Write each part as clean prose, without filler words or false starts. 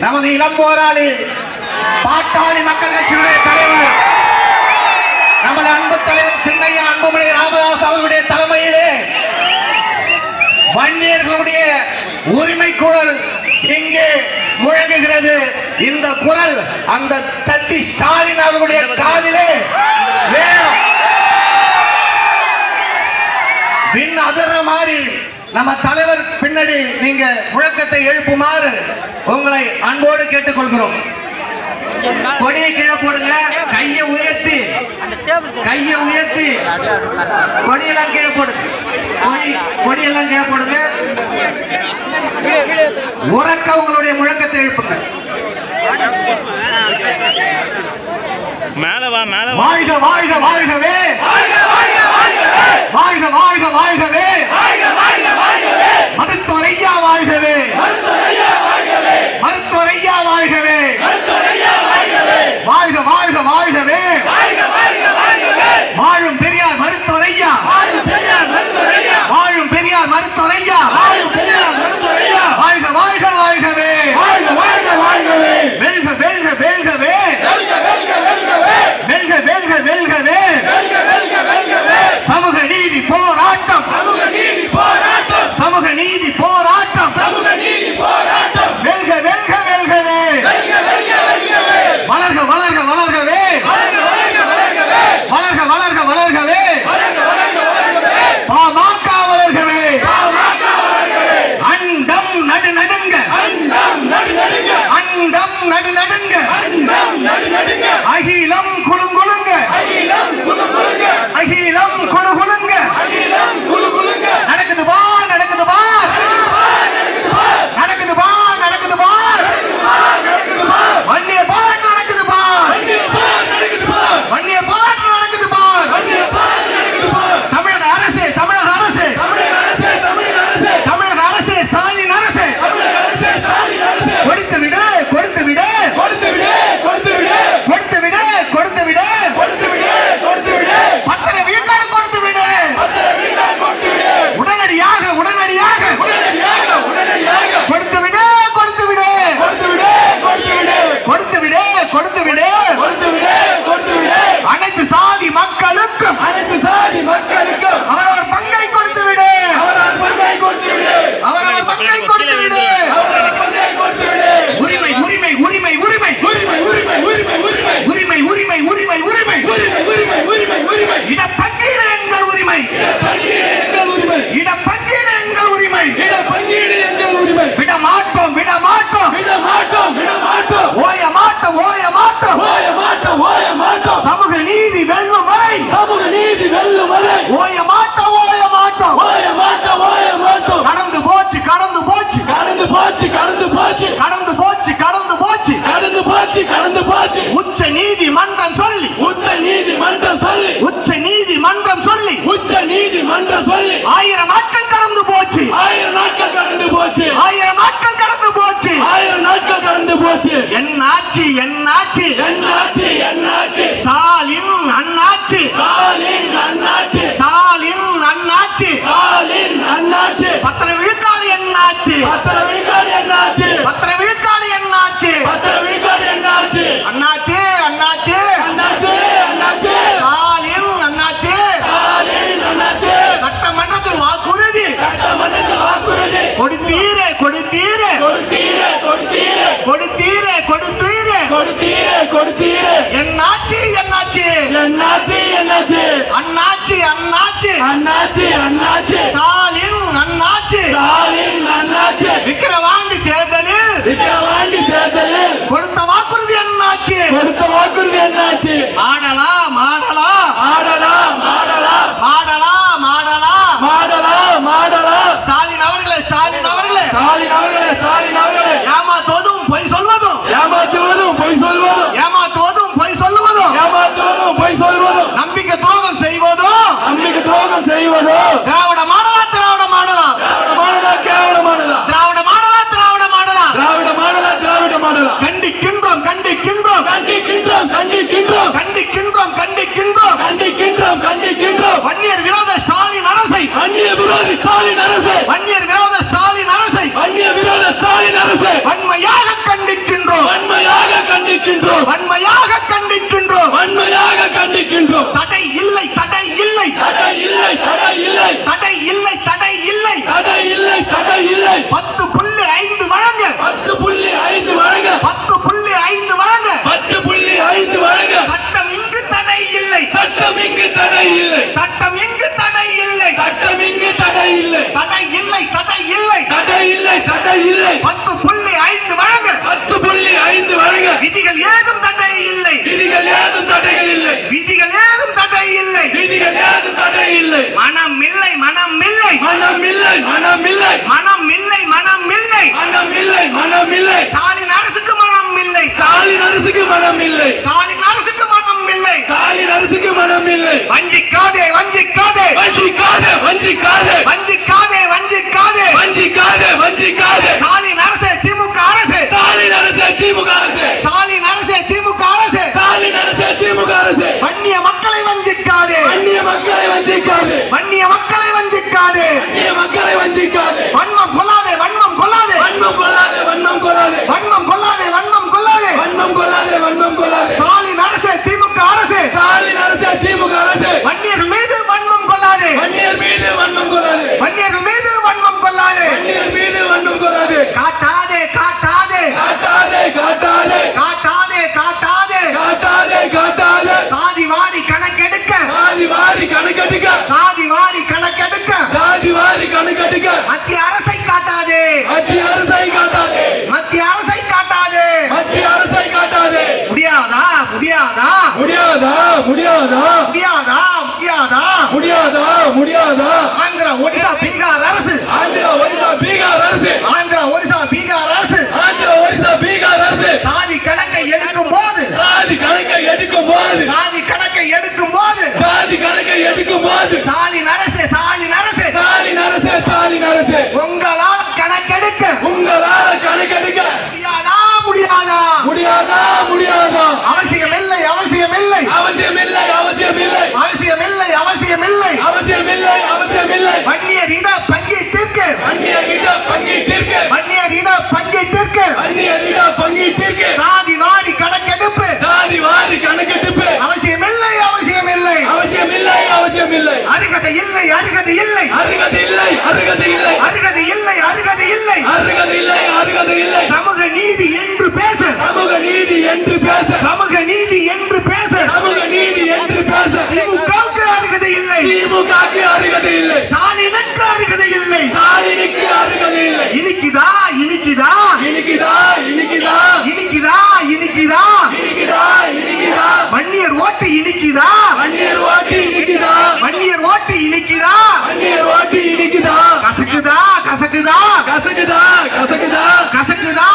நமது இளம் போராளி பாட்டாளி மக்கள் கட்சியுடைய தலைவர் நமது அன்பு தலைவர் சின்னையா அன்புமணி ராமதாஸ் அவர்களுடைய தலைமையிலே வன்னியர்களுடைய உரிமை குரல் இங்கே முழங்குகிறது. இந்த குரல் அந்த தத்தி ஸ்டாலின் அவர்களுடைய காதிலே பின் அதிர்ற மாதிரி நம்ம தலைவர் பின்னாடி நீங்க முழக்கத்தை எழுப்புமாறு உங்களை அன்போடு கேட்டுக்கொள்கிறோம். கொடியை கீழே போடுங்க, கையை உயர்த்தி கொடியெல்லாம் கீழே போடுங்க, கொடியெல்லாம் கீழே போடுங்க. உறக்க உங்களுடைய முழக்கத்தை எழுப்புங்க. வாழ்க வாழ்க வாழ்கவே, வாழ்க வாழ்க வாழ்கவே, மருத்துவர் ஐயா வாழ்கவே, மருத்துவர் ஐயா வாழ்கவே, வாழ்க வாழ்க வாழ்கவே, வாழும் பெரியார் மருத்துவர் ஐயா, வாழும் பெரியார் மருத்துவர் ஐயா, வாழ்க வாழ்க வாழ்கவே, வெல்க வெல்க வெல்கவே, வெல்க வெல்க வெல்கவே, சமூக நீதி போராட்டம், சமூக நீதி போராட்டம், வெல்க வெல்க வெல்கவே, வளர்க வளர்க வளர்கவே, வளர்க வளர்க வளர்கவே, பாமக வளர்கவே, அண்டம் நடு நடுங்க, அண்டம் நடு நடுங்க, அகிலம் குலுங்குலுங்க, அகிலம் குலுகுலுங்க, நடக்குது வா நடக்குது வா, நடக்குது வா நடக்குது வா, வன்னிய பாட்டு நடக்குது வா, வன்னிய பாட்டு நடக்குது வா, தமிழக அரசு தமிழக அரசு தமிழக அரசு ஸ்டாலின் அரசு கொடுத்து விடு கொடுத்து விடு கொடுத்து விடு கொடுத்து விடு கொடுத்து விடு பத்திர வீட்டால் கொடுத்து விடு, உடனடியாக உடனடியாக கொடுத்து விடு கொடுத்து விடு கொடுத்து விடு கொடுத்து விடு, அனைத்து சாதி மக்களுக்கும் அவரவர் பங்கை கொடுத்து விடு, அவரவர் பங்கை கொடுத்து விடு, உரிமை உரிமை உரிமை உரிமை உரிமை உரிமை உரிமை உரிமை இடப்பங்கீடு எங்கள் உரிமை, இடப்பங்கீடு எங்கள் உரிமை, விட மாட்டோம் விட மாட்டோம் ஓய மாட்டோம் ஓய மாட்டோம், சமூக நீதி வெல்லும் வரை ஓய மாட்டோம் ஓய மாட்டோம், கடந்து போச்சு கடந்து போச்சு கடந்து போச்சு கடந்து போச்சு கடந்து போச்சு கடந்து போச்சு கடந்து போச்சு கடந்து போச்சு, உச்ச நீதிமன்றம் சொல்லி உச்ச நீதிமன்றம் சொல்லி உச்ச நீதிமன்றம் சொல்லி உச்ச நீதிமன்றம் சொல்லி 1000 நாட்கள் கடந்து போச்சு 1000 நாட்கள் கடந்து போச்சு 1000 நாட்கள் கடந்து போச்சு 1000 நாட்கள் கடந்து போச்சு, என்னாச்சு என்னாச்சு என்னாச்சு என்னாச்சு, ஸ்டாலின் அண்ணாச்சு ஸ்டாலின் அண்ணாச்சு ஸ்டாலின் அண்ணாச்சு ஸ்டாலின் அண்ணாச்சு, பத்திர விழுக்காடு என்னாச்சு பத்திர விழுக்காடு என்னாச்சு பத்திர விழுக்காடு என்னாச்சு பத்திர விழுக்காடு என்னாச்சு, அண்ணாச்சு அண்ணாச்சு அண்ணாச்சு அண்ணாச்சு, ஸ்டாலின் அண்ணாச்சு ஸ்டாலின் அண்ணாச்சு, சட்டமன்றத்தில் வாக்குறுதி சட்டமன்றத்தில் வாக்குறுதி கொடுத்தீரே கொடுத்தீரே கொடுத்தீரே கொடுத்தீரே கொடுத்தீரே கொடுத்தீரே கொடுத்தீரே, என்னாச்சு என்னாச்சு என்னாச்சு என்னாச்சு, அண்ணாச்சு அண்ணாச்சு அண்ணாச்சு அண்ணாச்சு, ஸ்டாலின் அண்ணாச்சு ஸ்டாலின் அண்ணாச்சு, விக்கிரவாண்டி தேர்தலில் கொடுத்த வாக்குறுதி என்னாச்சு கொடுத்த வாக்குறுதி என்னாச்சு, ஆடலா மாடலா ஆடலா மாடலா மாடலா மாடலா மாடலா மாடலா, ஸ்டாலின் அவர்களே ஸ்டாலின் அவர்களே ஸ்டாலின் அவர்களே ஸ்டாலின் அவர்களே, ஏமாத்துவதும் பொய் சொல்வதும் ஏமாத்துவதும் பொய் சொல்வதும் ஏமாத்துவதும் பொய் சொல்வதும் ஏமாத்துவதும் பொய் சொல்வதும், நம்பிக்கை துரோகம் செய்வதும் நம்பிக்கை துரோகம் செய்வதும், திராவிட மாடலா திராவிட மாடலா திராவிட மாடலா திராவிட மாடலா திராவிட மாடலா திராவிட மாடலா திராவிட மாடலா திராவிட மாடலா, கண்டிக்கின்றோம் கண்டிக்கின்றோம் கண்டிக்கின்றோம் கண்டிக்கின்றோம் கண்டிக்கின்றோம் கண்டிக்கின்றோம் கண்டிக்கின்றோம் கண்டிக்கின்றோம், வன்னியர் விரோத ஸ்டாலின் அரசை வன்னியர் விரோத ஸ்டாலின் அரசை வன்னியர் விரோத ஸ்டாலின் அரசை வன்னியர் விரோத ஸ்டாலின் அரசு வன்மையாக கண்டிக்கின்றோம் வன்மையாக கண்டிக்கின்றோம் வன்மையாக கண்டிக்கின்றோம் வன்மையாக கண்டிக்கின்றோம் தடை இல்லை தடை இல்லை தடை இல்லை தடை இல்லை தடை இல்லை தடை இல்லை தடை இல்லை தடை இல்லை 10.5 வழங்க 10.5 வழங்க 10.5 வழங்க 10.5 வழங்க சட்டம் இங்கு தடை இல்லை சட்டம் இங்கு தடை இல்லை சட்டம் இங்கு தடை இல்லை சட்டம் இங்கு தடை இல்லை தடை இல்லை தடை இல்லை தடை இல்லை தடை இல்லை 10.5 வழங்க 10.5 வழங்க விதிகள் ஏதும் தடை இல்லை விதிகள் ஏதும் தடைகள் இல்லை விதிகள் ஏதும் தடை இல்லை விதிகள் ஏதும் தடை இல்லை மனம் இல்லை மனம் இல்லை மனம் இல்லை மனம் இல்லை மனம் இல்லை மனம் இல்லை மனம் இல்லை மனம் இல்லை ஸ்டாலின் அரசுக்கு மனம் இல்லை ஸ்டாலின் அரசுக்கு மனம் இல்லை ஸ்டாலின் அரசுக்கு மனம் இல்லை ஸ்டாலின் அரசுக்கு மனம் இல்லை வஞ்சிக்காதே வஞ்சிக்காதே வஞ்சிக்காதே வஞ்சிக்காதே வஞ்சிக்காதே வஞ்சிக்காதே வஞ்சிக்காதே வஞ்சிக்காதே ஸ்டாலின் அரசு திமுக அரசு ஸ்டாலின் அரசு திமுக அரசு ஸ்டாலின் அரசு திமுக அரசு ஸ்டாலின் அரசு திமுக அரசு வன்னிய மக்களை வஞ்சிக்காதே வன்னிய மக்களை வஞ்சிக்காதே வன்னிய மக்களை வஞ்சிக்காதே வன்னிய மக்களை வஞ்சிக்காதே வன்மம் கொள்ளாதே வன்மம் கொள்ளாதே வன்மம் கொள்ளாதே வன்மம் கொள்ளாதே வன்மம் கொள்ளாதே வன்மம் கொள்ளாதே வன்மம் கொள்ளாதே வன்மம் கொள்ளாதே ஸ்டாலின் அரசு திமுக அரசு ஸ்டாலின் அரசு திமுக அரசு வன்னியர்கள் மீது வன்மம் கொள்ளாதே வன்னியர் மீது வன்மம் கொள்ளாதே வன்னியர்கள் மீது வன்மம் கொள்ளாதே வன்னியர் மீது வன்மம் கொள்ளாதே காட்டாதே காட்டாதே காட்டாதே காட்டாதே காட்டாதே காட்டாதே காட்டாதே காட்டாதே சாதி வாரி கணக்கெடுக்க சாதி வாரி கணக்கெடுக்க சாதி வாரி கணக்கெடுக்க சாதி வாரி கணக்கெடுக்க மத்திய அரசை காட்டாதே மத்திய அரசை காட்டாதே மத்திய அரசை காட்டாதே மத்திய அரசை காட்டாதே முடியாதா முடியாதா முடியாதா முடியாதா முடியாதா முடியாதா முடியாதா முடியாதா ஆந்திரா ஒடிசா பீகார் அரசு ஆந்திரா ஒடிசா பீகார் அரசு ஆந்திரா ஒடிசா பீகார் அரசு ஆந்திரா ஒடிசா பீகார் அரசு சாதி கணக்கை எடுக்கும் போது சாதி கணக்கை எடுக்கும் போது சாதி கணக்கை எடுக்கும் போது சாதி கணக்கை எடுக்கும் போது ஸ்டாலின் அரசு ஸ்டாலின் அரசு ஸ்டாலின் அரசு ஸ்டாலின் அரசு உங்களால் கணக்கெடுக்க உங்களால் கணக்கெடுக்க முடியாதா முடியாதா முடியாதா முடியாதா அவசியம் இல்லை அவசியம் இல்லை அவசியம் இல்லை அவசியம் இல்லை அவசியம் இல்லை அவசியம் இல்லை அவசியம் இல்லை அவசியம் இல்லை வன்னியர் இட பங்கீட்டிற்கு வன்னியர் இட பங்கீட்டிற்கு வன்னியர் இட பங்கீட்டிற்கு வன்னியர் இட பங்கீட்டிற்கு சாதி வாரி கணக்கெடுப்பு சாதி வாரி கணக்கெடுப்பு அவசியம் இல்லை அவசியம் இல்லை அவசியம் இல்லை அவசியம் இல்லை அருகதை இல்லை அருகதை இல்லை அருகதை இல்லை அருகதை இல்லை அருகதை இல்லை அருகதை இல்லை அருகதை இல்லை அருகதை இல்லை சமூக நீதி என்று பேச சமூக நீதி என்று பேச சமூக நீதி என்று பேச சமூக நீதி என்று பேச திமுகவுக்கு அருகதை இல்லை திமுகவுக்கு அருகதை இல்லை ஸ்டாலினுக்கு அருகதை இல்லை ஸ்டாலினுக்கு அருகதை இல்லை இனிக்குதா இனிக்குதா இனிக்குதா இனிக்குதா இனிக்குதா இனிக்குதா இனிக்குதா இனிக்குதா வன்னியர் ஓட்டு இனிக்குதா வன்னியர் ஓட்டு இனிக்குதா வன்னியர் ஓட்டு இனிக்குதா வன்னியர் ஓட்டு இனிக்குதா கசக்குதா கசக்குதா கசக்குதா கசக்குதா கசக்குதா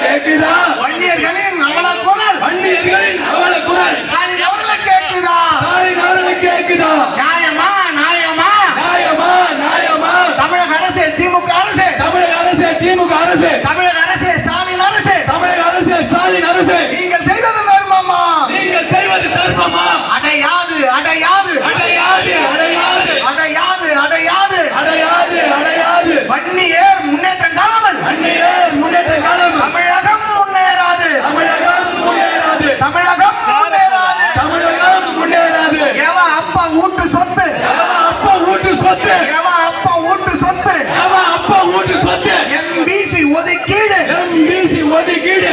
கேக்குதா வன்னியர்களின் அவல குரல் வன்னியர்களின் அவல குரல் ஸ்டாலின் அவர்களுக்கு கேக்குதா ஸ்டாலின் அவர்களுக்கு கேக்குதா நியாயமா நியாயமா நியாயமா நியாயமா தமிழக அரசு திமுக அரசு தமிழக அரசு திமுக அரசு தமிழக அரசு ஸ்டாலின் அரசு தமிழக அரசு ஸ்டாலின் அரசு நீங்கள் செய்வது தர்மமா நீங்கள் செய்வது தர்மமா அடையாது அடையாது அடையாது அடையாது அடையாது அடையாது அடையாது அடையாது வன்னியர் முன்னேற்றம் காணாமல் வன்னியர் முன்னேற்ற காலம் தமிழகம் முன்னேறாது தமிழகம் முன்னேறாது தமிழகம் முன்னேறாது தமிழகம் முன்னேறாது எவன் அப்பா வீட்டு சொத்து எவன் அப்பா வீட்டு சொத்து எவன் அப்பா வீட்டு சொத்து எவன் அப்பா வீட்டு சொத்து எம்பிசி ஒதுக்கீடு எம்பிசி ஒதுக்கீடு